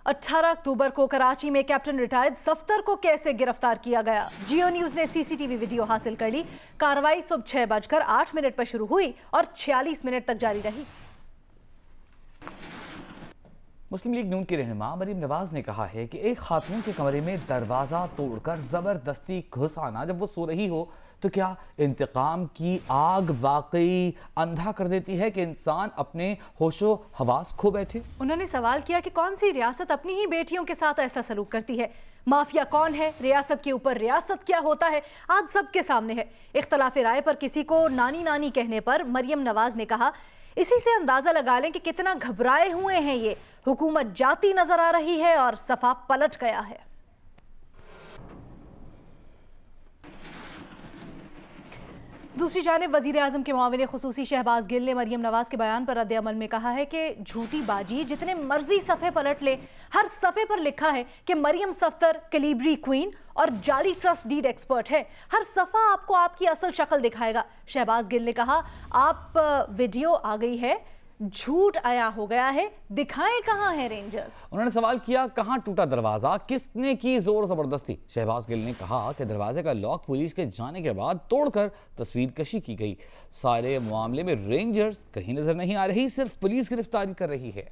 18 अक्टूबर को कराची में captain retired Safdar को कैसे गिरफ्तार किया गया? जियो न्यूज ने सीसीटीवी वीडियो हासिल कर ली। कार्रवाई सुबह 6:08 पर शुरू हुई और 46 मिनट तक जारी रही। मुस्लिम लीग नून की रहनुमा मरीम नवाज ने कहा है कि एक खातून के कमरे में दरवाजा तोड़कर जबरदस्ती घुस आना जब वो सो रही हो तो क्या इंतकाम की आग वाकई अंधा कर देती है कि इंसान अपने होशो हवास खो बैठे? उन्होंने सवाल किया कि कौन सी रियासत अपनी ही बेटियों के साथ ऐसा सलूक करती है? माफिया कौन है? रियासत के ऊपर रियासत क्या होता है? आज सबके सामने है। इख्तलाफ राय पर किसी को नानी नानी कहने पर मरियम नवाज ने कहा, इसी से अंदाजा लगा लें कि कितना घबराए हुए हैं ये। हुकूमत जाती नजर आ रही है और सफा पलट गया है। दूसरी जानिब वजीर आजम के मुआविन खुसूसी शहबाज गिल ने मरियम नवाज के बयान पर रद्द अमल में कहा है कि झूठी बाजी जितने मर्जी सफ़े पलट ले, हर सफ़े पर लिखा है कि मरियम सफ्तर कैलिबरी क्वीन और जाली ट्रस्ट डीड एक्सपर्ट है। हर सफ़ा आपको आपकी असल शक्ल दिखाएगा। शहबाज गिल ने कहा, आप वीडियो आ गई है, झूठ आया हो गया है, दिखाएं कहां है रेंजर्स? उन्होंने सवाल किया, कहां टूटा दरवाजा, किसने की जोर जबरदस्ती? शहबाज गिल ने कहा कि दरवाजे का लॉक पुलिस के जाने के बाद तोड़कर तस्वीर कशी की गई। सारे मामले में रेंजर्स कहीं नजर नहीं आ रही, सिर्फ पुलिस गिरफ्तारी कर रही है।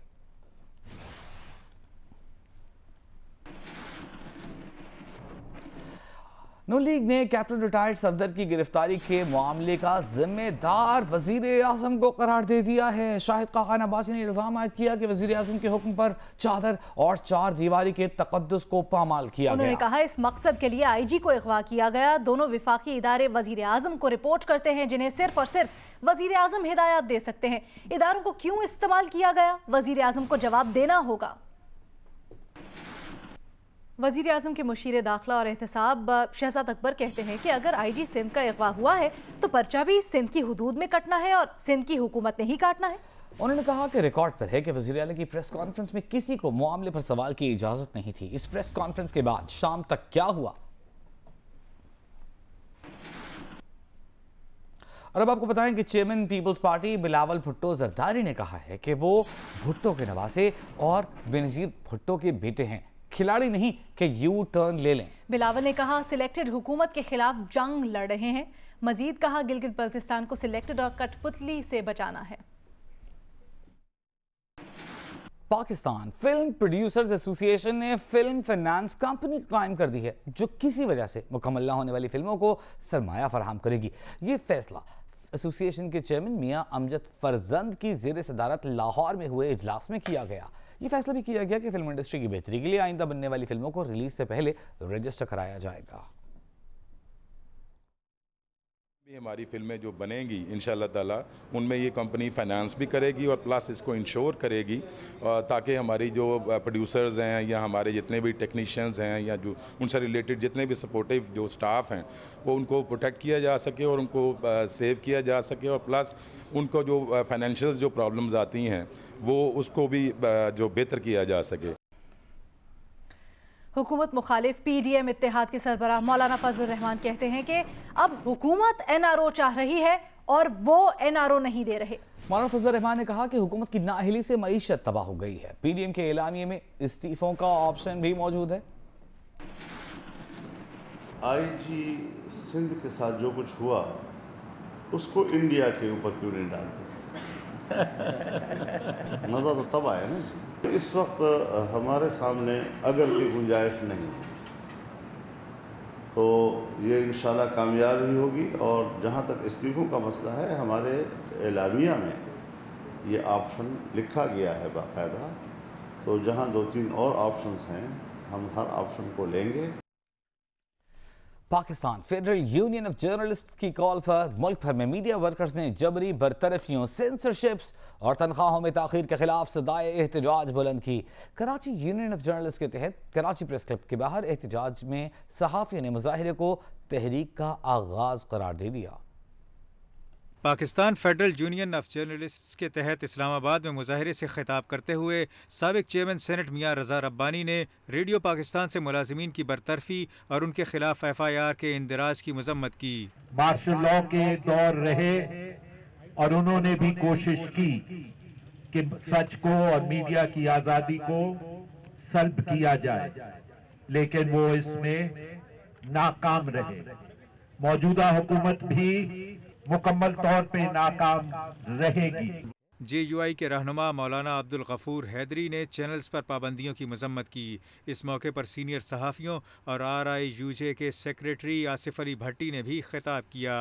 नून लीग ने कैप्टन रिटायर्ड सफदर की गिरफ्तारी के मामले का जिम्मेदार वजीर आजम को करार दे दिया है। शाहिद खाकान अब्बासी ने इल्जाम आयद किया कि वजीर आजम के हुक्म पर चादर और चार दीवारी के तकद्दुस को पामाल किया गया। उन्होंने कहा, इस मकसद के लिए आईजी को अगवा किया गया। दोनों विफाकी इदारे वजीर आजम को रिपोर्ट करते हैं, जिन्हें सिर्फ और सिर्फ वजीर आजम हिदायत दे सकते हैं। इदारों को क्यों इस्तेमाल किया गया, वजीर आजम को जवाब देना होगा। वजीर आजम के मुशीर दाखिला और एहतसाब शहजाद अकबर कहते हैं कि अगर आईजी सिंध का अगवा हुआ है तो पर्चा भी सिंध की हुदूद में कटना है और सिंध की हुकूमत ने ही काटना है। उन्होंने कहा कि रिकॉर्ड पर है कि वज़ीर आला की प्रेस कॉन्फ्रेंस में किसी को मामले पर सवाल की इजाजत नहीं थी। इस प्रेस कॉन्फ्रेंस के बाद शाम तक क्या हुआ, और अब आपको बताएं कि चेयरमैन पीपल्स पार्टी बिलावल भुट्टो जरदारी ने कहा है कि वो भुट्टो के नवासे और बेनजीर भुट्टो के बेटे हैं, खिलाड़ी नहीं कि यू टर्न ले लें। बिलावल ने कहा, सिलेक्टेड हुकूमत के खिलाफ जंग लड़ रहे हैं। मजीद कहा, गिलगित बल्तिस्तान को सिलेक्टेड और कठपुतली से बचाना है। पाकिस्तान फिल्म प्रोड्यूसर्स एसोसिएशन ने फिल्म फाइनेंस कंपनी कायम कर दी है, जो किसी वजह से मुकम्मल न होने वाली फिल्मों को सरमाया फराहम करेगी। ये फैसला एसोसिएशन के चेयरमैन मियां अमजद फरजंद की ज़ेर सदारत लाहौर में हुए इजलास में किया गया। ये फैसला भी किया गया कि फिल्म इंडस्ट्री की बेहतरी के लिए आइंदा बनने वाली फिल्मों को रिलीज से पहले रजिस्टर कराया जाएगा। हमारी फिल्में जो बनेंगी इंशाल्लाह ताला उनमें ये कंपनी फाइनेंस भी करेगी और प्लस इसको इंश्योर करेगी, ताकि हमारी जो प्रोड्यूसर्स हैं या हमारे जितने भी टेक्नीशियंस हैं या जो उनसे रिलेटेड जितने भी सपोर्टिव जो स्टाफ हैं वो उनको प्रोटेक्ट किया जा सके और उनको सेव किया जा सके, और प्लस उनको जो फाइनेंशियल जो प्रॉब्लम्स आती हैं वो उसको भी जो बेहतर किया जा सके। हुकूमत मुखालिफ पीडीएम इत्तेहाद के सरबराह मौलाना फजलुर रहमान कहते हैं कि अब हुकूमत एनआरओ चाह रही है और वो एनआरओ नहीं दे रहे। मौलाना फजलुर रहमान ने कहा कि हुकूमत की नाअहली से मईशत तबाह हो गई है। पीडीएम के एलानिये में इस्तीफों का ऑप्शन भी मौजूद है। आईजी सिंध के साथ जो कुछ हुआ उसको इंडिया के ऊपर क्यों नहीं डालते? मज़ा तो तब आया ना। इस वक्त हमारे सामने अगर की गुंजाइश नहीं, तो ये इंशाल्लाह कामयाब ही होगी। और जहाँ तक इस्तीफ़ों का मसला है, हमारे एलामिया में ये ऑप्शन लिखा गया है बाकायदा, तो जहाँ 2-3 और ऑप्शंस हैं हम हर ऑप्शन को लेंगे। Pakistan federal union of journalist की कॉल पर मुल्क भर में मीडिया वर्कर्स ने जबरी बरतरफियों, सेंसरशिप्स और तनख्वाहों में ताखीर के खिलाफ सदाए एहतजाज बुलंद की। कराची यूनियन ऑफ जर्नलिस्ट के तहत कराची प्रेस क्लब के बाहर एहतजाज में सहाफ़ियों ने मुजाहिरे को तहरीक का आगाज करार दे दिया। Pakistan federal union of journalists के तहत इस्लामाबाद में मुजाहिरे से खिताब करते हुए साबिक चेयरमैन सेनेट मियां रज़ा रब्बानी ने रेडियो पाकिस्तान से मुलाजिमीन की बरतरफी और उनके खिलाफ FIR के इंदिराज की मजम्मत की। मार्शल लॉ के दौर रहे और उन्होंने भी कोशिश की कि सच को और मीडिया की आज़ादी को सल्ब किया जाए, लेकिन वो इसमें नाकाम रहे। मौजूदा हुकूमत भी मुकम्मल तौर पे नाकाम रहेगी। JUI के रहनुमा मौलाना अब्दुल गफूर हैदरी ने चैनल्स पर पाबंदियों की मजम्मत की। इस मौके पर सीनियर सहाफ़ियों और RIUJ के सेक्रेटरी आसिफ अली भट्टी ने भी खिताब किया।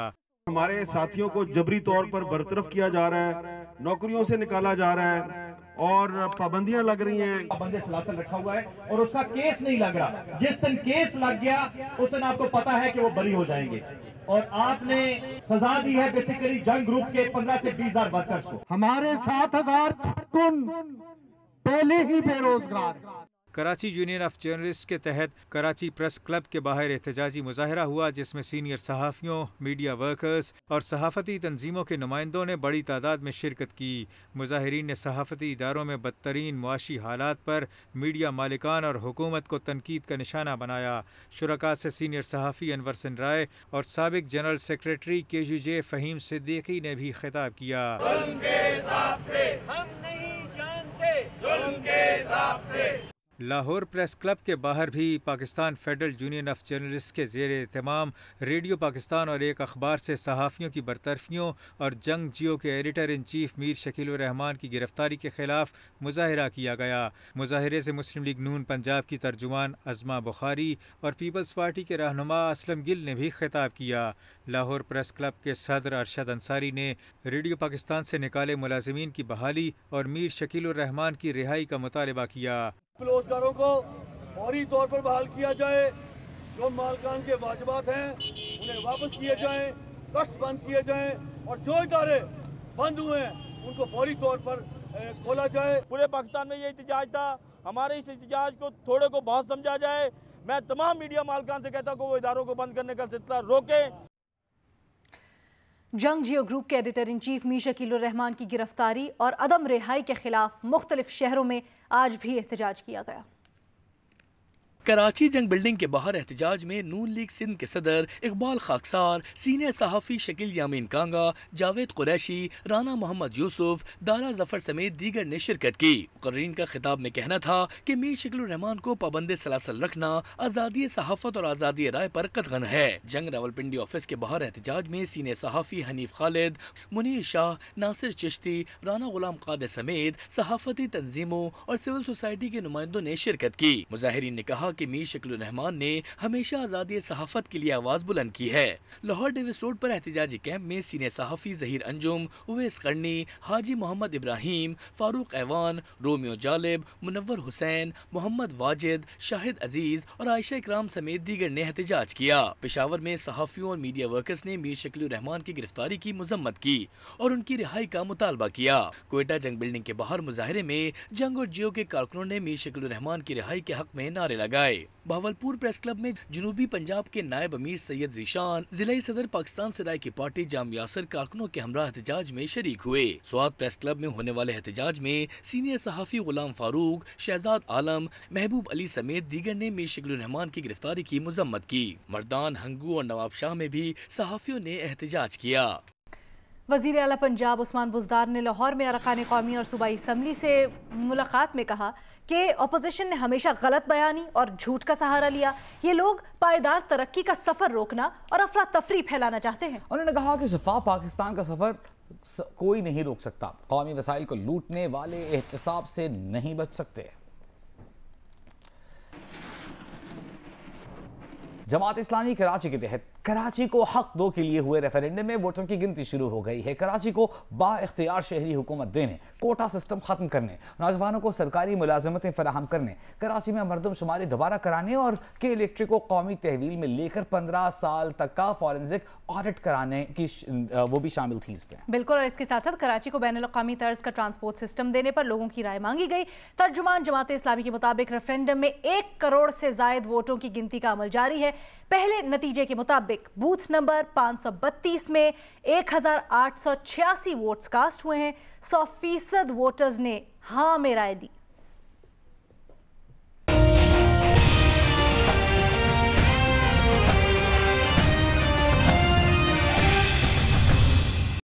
हमारे साथियों को जबरी तौर पर बरतरफ किया जा रहा है, नौकरियों से निकाला जा रहा है और पाबंदियां लग रही हैं। पाबंदी सलासल रखा हुआ है और उसका केस नहीं लग रहा। जिस दिन केस लग गया उस दिन आपको पता है कि वो बरी हो जाएंगे। और आपने सजा दी है बेसिकली जंग ग्रुप के 15 से 20,000 वर्कर्स को। हमारे 7,000 कारकुन पहले ही बेरोजगार। कराची यूनियन ऑफ जर्नलिस्ट के तहत कराची प्रेस क्लब के बाहर एहतजाजी मुजाहरा हुआ, जिसमें सीनियर सहाफ़ियों, मीडिया वर्कर्स और सहाफ़ती तंजीमों के नुमाइंदों ने बड़ी तादाद में शिरकत की। मुजाहिरीन ने सहाफ़ती इदारों में बदतरीन मुआशी हालात पर मीडिया मालिकान और हुकूमत को तनकीद का निशाना बनाया। शुरका से सीनियर सहाफ़ी अनवर सिंह और साबिक general secretary KUJ Faheem Siddiqui ने भी खिताब किया। लाहौर प्रेस क्लब के बाहर भी Pakistan federal union of journalist के ज़ेर एहतमाम रेडियो पाकिस्तान और एक अखबार से सहाफ़ियों की बरतरफियों और जंग जियो के editor in chief Mir Shakeel Rahman की गिरफ्तारी के खिलाफ मुजाहरा किया गया। मुजाहरे से मुस्लिम लीग नून पंजाब की तर्जुमान अज़मा बुखारी और पीपल्स पार्टी के रहनुमा असलम गिल ने भी खिताब किया। लाहौर प्रेस क्लब के सदर अरशद अंसारी ने रेडियो पाकिस्तान से निकाले मुलाजिमीन की बहाली और मीर शकील रहमान की रिहाई का मुतालबा किया। बेरोजगारों को फौरी तौर पर बहाल किया जाए, जो मालकान के वाजिबात हैं उन्हें वापस किए जाएं, ट्रस्ट बंद किए जाएं और जो इदारे बंद हुए हैं उनको फौरी तौर पर खोला जाए। पूरे पाकिस्तान में ये एहतजाज था, हमारे इस एहतजाज को थोड़े को बहुत समझा जाए। मैं तमाम मीडिया मालकान से कहता हूँ कि वो इदारों को बंद करने का सिलसिला रोकें। जंग जियो ग्रुप के editor in chief Mir Shakeel Rahman की गिरफ्तारी और अदम रिहाई के खिलाफ मुख्तलिफ शहरों में आज भी एहतजाज किया गया। कराची जंग बिल्डिंग के बाहर एहतजाज में नून लीग सिंध के सदर इकबाल खाकसार, सीनियर सहाफ़ी शकील यामीन कांगा, जावेद कुरैशी, राना मोहम्मद यूसुफ, दारा जफर समेत दीगर ने शिरकत की। मुकर्रीन का खिताब में कहना था कि मीर शकील रहमान को पाबंद सलासल रखना आज़ादी सहाफ़त और आज़ादी राय पर कतगन है। जंग रावलपिंडी ऑफिस के बाहर एहतजाज में सीनियर सहाफ़ी हनीफ खालिद, मुनीर शाह, नासिर चिश्ती, राना गुलाम कादर समेत सहाफ़ती तंजीमों और सिविल सोसाइटी के नुमाइंदों ने शिरकत की। मुजाहिरीन ने कहा कि मीर शकील रहमान ने हमेशा आज़ादी सहाफ़त के लिए आवाज़ बुलंद की है। लाहौर डेविस रोड पर एहतजाजी कैंप में सीनियर सहाफ़ी ज़हीर अंजुम, उवैस करनी, हाजी मोहम्मद इब्राहिम, फारूक ऐवान, रोमियो जालिब, मुनव्वर हुसैन, मोहम्मद वाजिद, शाहिद अजीज और आयशा इकराम समेत दीगर ने एहतजाज किया। पेशावर में सहाफ़ियों और मीडिया वर्कर्स ने मीर शकील रहमान की गिरफ्तारी की मजम्मत की और उनकी रिहाई का मुतालबा किया। कोयटा जंग बिल्डिंग के बाहर मुजाहरे में जंग और जियो के कारकुनों ने मीर शकील रहमान की रिहाई के हक में नारे लगाए। भावलपुर प्रेस क्लब में जनूबी पंजाब के नायब अमीर सैयद जीशान, जिला सदर पाकिस्तान सराय की पार्टी जाम यासर कारकुनों के हमरा एहतजाज में शरीक हुए। स्वाद प्रेस क्लब में होने वाले एहतजाज में सीनियर सहाफ़ी गुलाम फारूक, शहजाद आलम, महबूब अली समेत दीगर ने मीर शकील रहमान की गिरफ्तारी की मजम्मत की। मर्दान, हंगू और नवाब शाह में भी सहाफ़ियों ने एहतजाज किया। वज़ीर आला पंजाब उस्मान बुज़दार ने लाहौर में अरकान कौमी और सूबाई असम्बली से मुलाकात में कहा कि अपोजिशन ने हमेशा गलत बयानी और झूठ का सहारा लिया। ये लोग पायदार तरक्की का सफ़र रोकना और अफरा तफरी फैलाना चाहते हैं। उन्होंने कहा कि शफाफ पाकिस्तान का सफ़र कोई नहीं रोक सकता। कौमी वसाइल को लूटने वाले एहतसाब से नहीं बच सकते। जमात इस्लामी कराची के तहत कराची को हक दो के लिए हुए रेफरेंडम में वोटों की गिनती शुरू हो गई है। कराची को बाइख्तियार शहरी हुकूमत देने, कोटा सिस्टम खत्म करने, नौजवानों को सरकारी मुलाजमतें फराहम करने, कराची में मरदमशुमारी दोबारा कराने और के इलेक्ट्रिक को कौमी तहवील में लेकर 15 साल तक का फॉरेंसिक ऑडिट कराने की वो भी शामिल थी इसमें। बिल्कुल, और इसके साथ साथ कराची को बैनुल-अक़वामी तर्ज का ट्रांसपोर्ट सिस्टम देने पर लोगों की राय मांगी गई। तर्जुमान जमात इस्लामी के मुताबिक रेफरेंडम में 1 करोड़ से जायद वोटों की गिनती का अमल जारी है। पहले नतीजे के मुताबिक बूथ नंबर 532 में 1886 वोट्स कास्ट हुए हैं। 100% वोटर्स ने हाँ में राय दी।